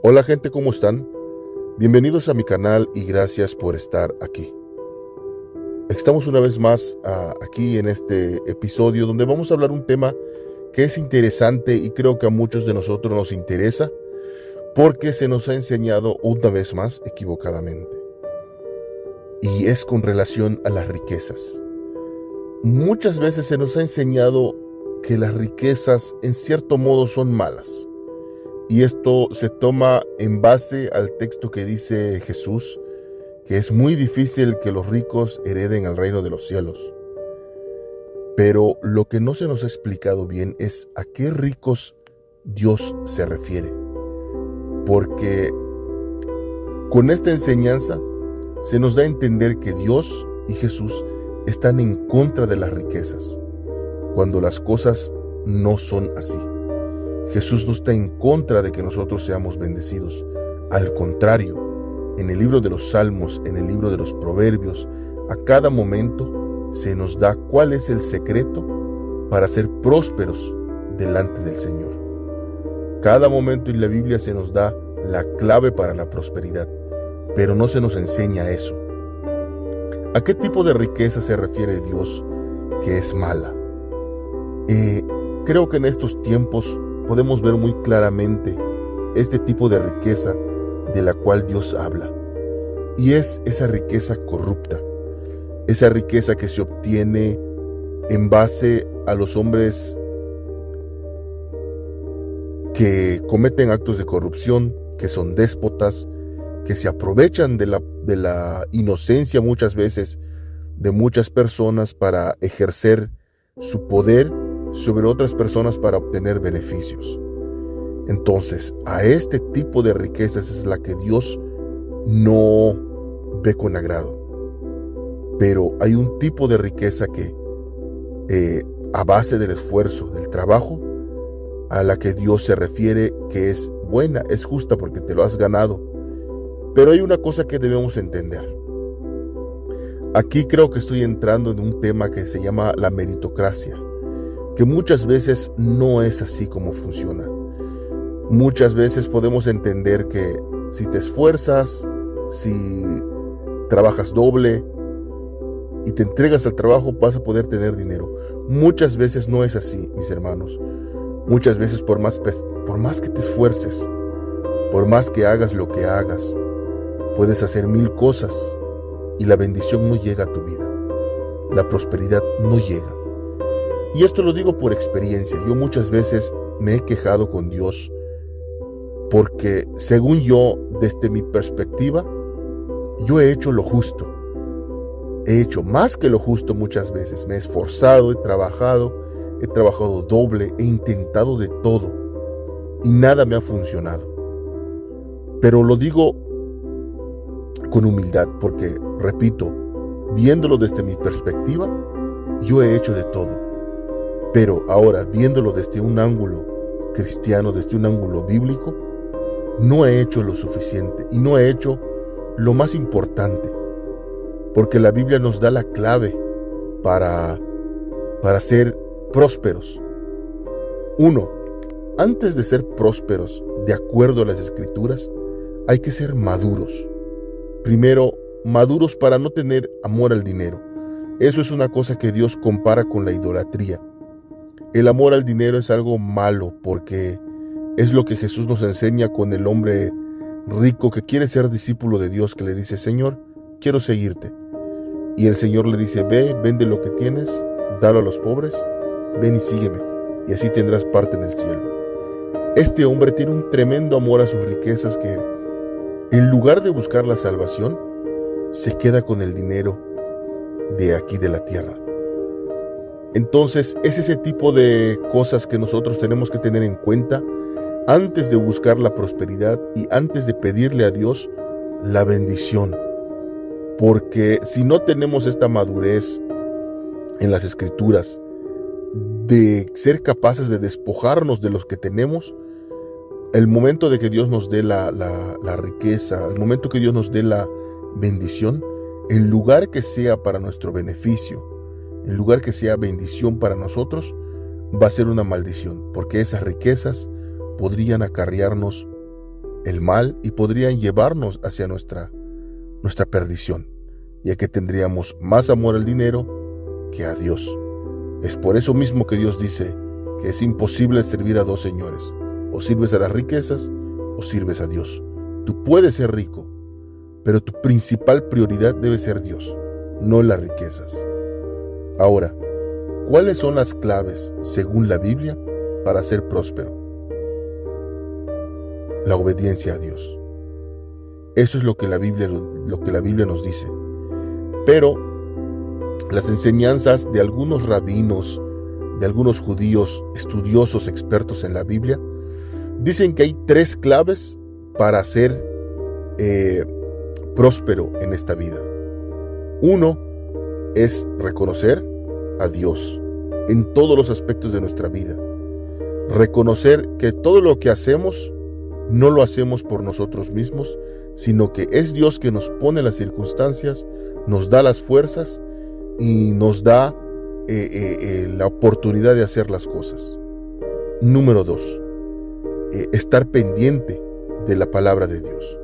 Hola gente, ¿cómo están? Bienvenidos a mi canal y gracias por estar aquí. Estamos una vez más aquí en este episodio donde vamos a hablar un tema que es interesante y creo que a muchos de nosotros nos interesa porque se nos ha enseñado una vez más equivocadamente. Y es con relación a las riquezas. Muchas veces se nos ha enseñado que las riquezas en cierto modo son malas. Y esto se toma en base al texto que dice Jesús, que es muy difícil que los ricos hereden el reino de los cielos. Pero lo que no se nos ha explicado bien es a qué ricos Dios se refiere. Porque con esta enseñanza se nos da a entender que Dios y Jesús están en contra de las riquezas, cuando las cosas no son así. Jesús no está en contra de que nosotros seamos bendecidos. Al contrario, en el libro de los Salmos, en el libro de los Proverbios, a cada momento se nos da cuál es el secreto para ser prósperos delante del Señor. Cada momento en la Biblia se nos da la clave para la prosperidad, pero no se nos enseña eso. ¿A qué tipo de riqueza se refiere Dios que es mala? Creo que en estos tiempos podemos ver muy claramente este tipo de riqueza de la cual Dios habla. Y es esa riqueza corrupta, esa riqueza que se obtiene en base a los hombres que cometen actos de corrupción, que son déspotas, que se aprovechan de la inocencia muchas veces de muchas personas para ejercer su poder sobre otras personas para obtener beneficios. Entonces, a este tipo de riquezas es la que Dios no ve con agrado. Pero hay un tipo de riqueza que, a base del esfuerzo, del trabajo, a la que Dios se refiere que es buena, es justa porque te lo has ganado. Pero hay una cosa que debemos entender. Aquí creo que estoy entrando en un tema que se llama la meritocracia, que muchas veces no es así como funciona. Muchas veces podemos entender que si te esfuerzas, si trabajas doble y te entregas al trabajo, vas a poder tener dinero. Muchas veces no es así, mis hermanos. Muchas veces por más que te esfuerces, por más que hagas lo que hagas, puedes hacer 1000 cosas y la bendición no llega a tu vida. La prosperidad no llega. Y esto lo digo por experiencia. Yo muchas veces me he quejado con Dios porque, según yo, desde mi perspectiva, yo he hecho lo justo. He hecho más que lo justo muchas veces. Me he esforzado, he trabajado doble, he intentado de todo y nada me ha funcionado. Pero lo digo con humildad porque, repito, viéndolo desde mi perspectiva, yo he hecho de todo. Pero ahora, viéndolo desde un ángulo cristiano, desde un ángulo bíblico, no he hecho lo suficiente y no he hecho lo más importante. Porque la Biblia nos da la clave para ser prósperos. 1. Antes de ser prósperos, de acuerdo a las Escrituras, hay que ser maduros. Primero, maduros para no tener amor al dinero. Eso es una cosa que Dios compara con la idolatría. El amor al dinero es algo malo porque es lo que Jesús nos enseña con el hombre rico que quiere ser discípulo de Dios, que le dice: Señor, quiero seguirte. Y el Señor le dice: ve, vende lo que tienes, dalo a los pobres, ven y sígueme, y así tendrás parte en el cielo. Este hombre tiene un tremendo amor a sus riquezas que, en lugar de buscar la salvación, se queda con el dinero de aquí de la tierra. Entonces, es ese tipo de cosas que nosotros tenemos que tener en cuenta antes de buscar la prosperidad y antes de pedirle a Dios la bendición. Porque si no tenemos esta madurez en las Escrituras de ser capaces de despojarnos de los que tenemos, el momento de que Dios nos dé la riqueza, el momento que Dios nos dé la bendición, en lugar que sea para nuestro beneficio, en lugar que sea bendición para nosotros, va a ser una maldición, porque esas riquezas podrían acarrearnos el mal y podrían llevarnos hacia nuestra perdición, ya que tendríamos más amor al dinero que a Dios. Es por eso mismo que Dios dice que es imposible servir a dos señores. O sirves a las riquezas o sirves a Dios. Tú puedes ser rico, pero tu principal prioridad debe ser Dios, no las riquezas. Ahora, ¿cuáles son las claves, según la Biblia, para ser próspero? La obediencia a Dios. Eso es lo que la Biblia nos dice. Pero las enseñanzas de algunos rabinos, de algunos judíos estudiosos, expertos en la Biblia, dicen que hay 3 claves para ser próspero en esta vida. 1 es reconocer a Dios en todos los aspectos de nuestra vida. Reconocer que todo lo que hacemos no lo hacemos por nosotros mismos, sino que es Dios que nos pone las circunstancias, nos da las fuerzas y nos da la oportunidad de hacer las cosas. Número 2, estar pendiente de la palabra de Dios.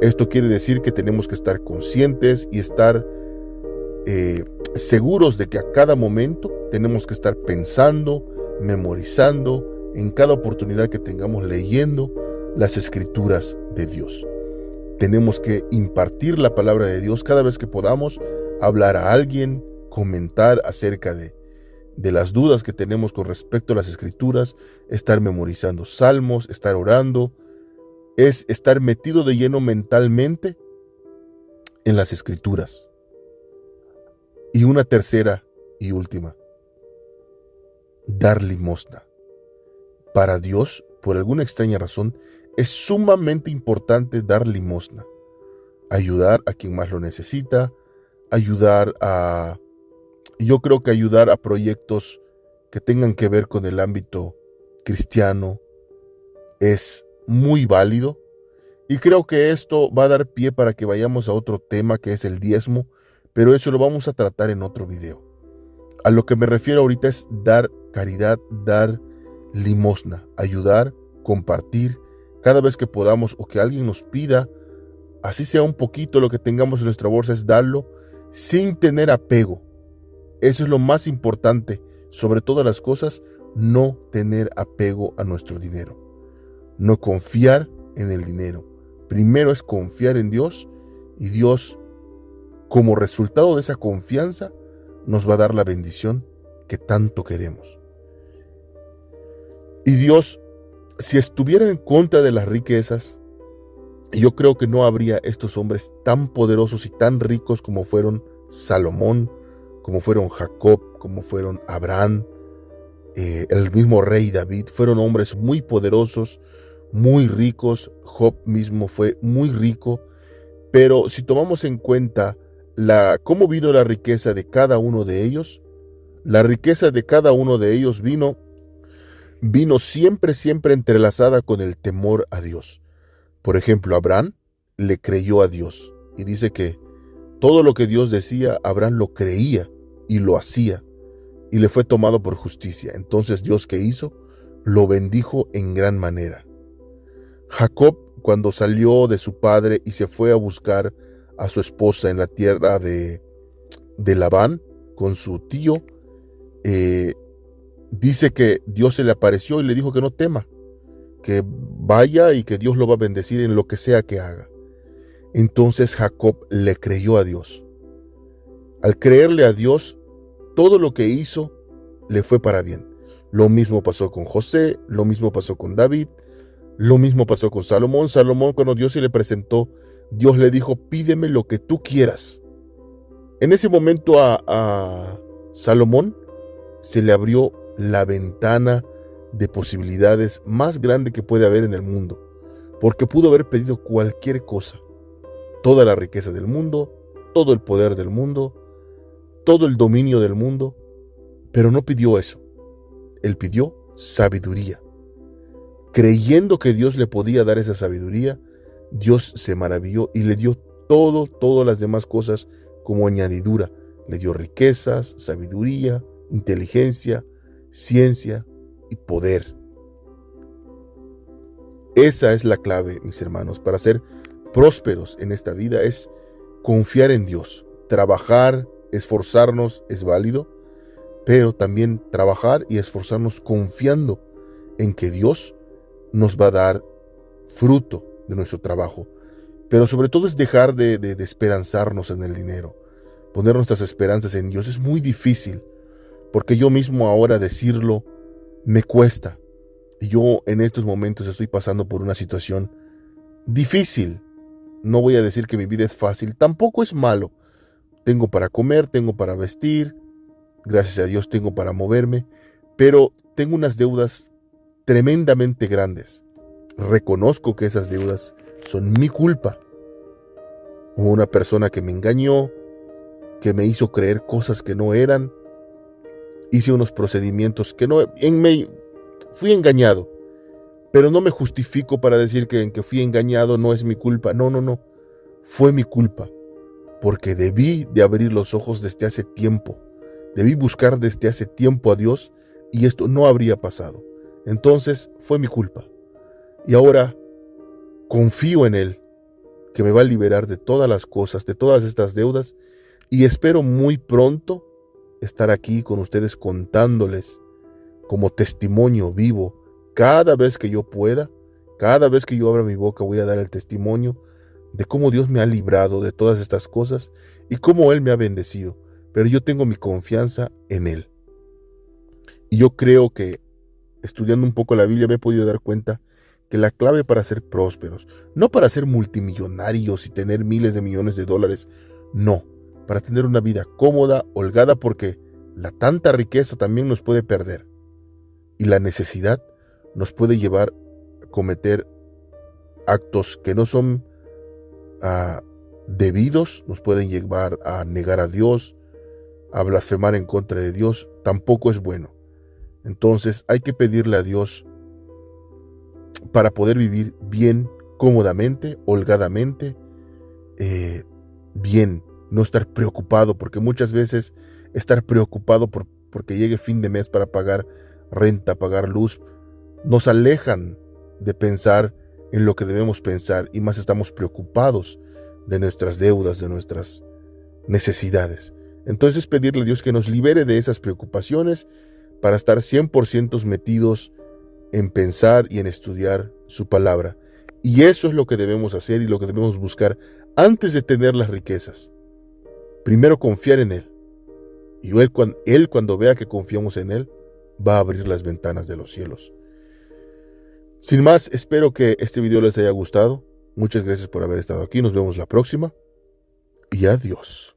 Esto quiere decir que tenemos que estar conscientes y estar seguros de que a cada momento tenemos que estar pensando, memorizando, en cada oportunidad que tengamos leyendo las escrituras de Dios. Tenemos que impartir la palabra de Dios cada vez que podamos, hablar a alguien, comentar acerca de las dudas que tenemos con respecto a las escrituras, estar memorizando salmos, estar orando, es estar metido de lleno mentalmente en las escrituras. Y una tercera y última, dar limosna. Para Dios, por alguna extraña razón, es sumamente importante dar limosna, ayudar a quien más lo necesita, ayudar a proyectos que tengan que ver con el ámbito cristiano es muy válido, y creo que esto va a dar pie para que vayamos a otro tema que es el diezmo, pero eso lo vamos a tratar en otro video. A lo que me refiero ahorita es dar caridad, dar limosna, ayudar, compartir, cada vez que podamos o que alguien nos pida, así sea un poquito lo que tengamos en nuestra bolsa, es darlo sin tener apego. Eso es lo más importante, sobre todas las cosas, no tener apego a nuestro dinero, no confiar en el dinero. Primero es confiar en Dios, y Dios, como resultado de esa confianza, nos va a dar la bendición que tanto queremos. Y Dios, si estuviera en contra de las riquezas, yo creo que no habría estos hombres tan poderosos y tan ricos como fueron Salomón, como fueron Jacob, como fueron Abraham, el mismo rey David. Fueron hombres muy poderosos, muy ricos. Job mismo fue muy rico. Pero si tomamos en cuenta cómo vino la riqueza de cada uno de ellos, la riqueza de cada uno de ellos vino siempre entrelazada con el temor a Dios. Por ejemplo, Abraham le creyó a Dios, y dice que todo lo que Dios decía, Abraham lo creía y lo hacía, y le fue tomado por justicia. Entonces Dios, ¿qué hizo? Lo bendijo en gran manera. Jacob, cuando salió de su padre y se fue a buscar a su esposa en la tierra de Labán con su tío, dice que Dios se le apareció y le dijo que no tema, que vaya y que Dios lo va a bendecir en lo que sea que haga. Entonces Jacob le creyó a Dios. Al creerle a Dios, todo lo que hizo le fue para bien. Lo mismo pasó con José, lo mismo pasó con David, lo mismo pasó con Salomón. Salomón, cuando Dios se le presentó, Dios le dijo: pídeme lo que tú quieras. En ese momento a Salomón se le abrió la ventana de posibilidades más grande que puede haber en el mundo, porque pudo haber pedido cualquier cosa, toda la riqueza del mundo, todo el poder del mundo, todo el dominio del mundo, pero no pidió eso. Él pidió sabiduría. Creyendo que Dios le podía dar esa sabiduría, Dios se maravilló y le dio todas las demás cosas como añadidura. Le dio riquezas, sabiduría, inteligencia, ciencia y poder. Esa es la clave, mis hermanos, para ser prósperos en esta vida, es confiar en Dios. Trabajar, esforzarnos es válido, pero también trabajar y esforzarnos confiando en que Dios nos va a dar fruto de nuestro trabajo. Pero sobre todo es dejar de esperanzarnos en el dinero. Poner nuestras esperanzas en Dios es muy difícil, porque yo mismo ahora decirlo me cuesta. Y yo en estos momentos estoy pasando por una situación difícil. No voy a decir que mi vida es fácil, tampoco es malo. Tengo para comer, tengo para vestir, gracias a Dios tengo para moverme, pero tengo unas deudas tremendamente grandes. Reconozco que esas deudas son mi culpa. Hubo una persona que me engañó, que me hizo creer cosas que no eran. Hice unos procedimientos que no... Fui engañado, pero no me justifico para decir que en que fui engañado no es mi culpa. No. Fue mi culpa, porque debí de abrir los ojos desde hace tiempo. Debí buscar desde hace tiempo a Dios y esto no habría pasado. Entonces fue mi culpa. Y ahora confío en Él, que me va a liberar de todas las cosas, de todas estas deudas, y espero muy pronto estar aquí con ustedes contándoles como testimonio vivo. Cada vez que yo pueda, cada vez que yo abra mi boca voy a dar el testimonio de cómo Dios me ha librado de todas estas cosas y cómo Él me ha bendecido. Pero yo tengo mi confianza en Él. Y yo creo que estudiando un poco la Biblia me he podido dar cuenta que la clave para ser prósperos, no para ser multimillonarios y tener miles de millones de dólares, no, para tener una vida cómoda, holgada, porque la tanta riqueza también nos puede perder. Y la necesidad nos puede llevar a cometer actos que no son debidos, nos pueden llevar a negar a Dios, a blasfemar en contra de Dios. Tampoco es bueno. Entonces hay que pedirle a Dios para poder vivir bien, cómodamente, holgadamente, bien, no estar preocupado, porque muchas veces estar preocupado porque llegue fin de mes para pagar renta, pagar luz, nos alejan de pensar en lo que debemos pensar y más estamos preocupados de nuestras deudas, de nuestras necesidades. Entonces pedirle a Dios que nos libere de esas preocupaciones para estar 100% metidos en pensar y en estudiar su palabra. Y eso es lo que debemos hacer y lo que debemos buscar antes de tener las riquezas. Primero confiar en Él. Y Él cuando vea que confiamos en Él, va a abrir las ventanas de los cielos. Sin más, espero que este video les haya gustado. Muchas gracias por haber estado aquí. Nos vemos la próxima. Y adiós.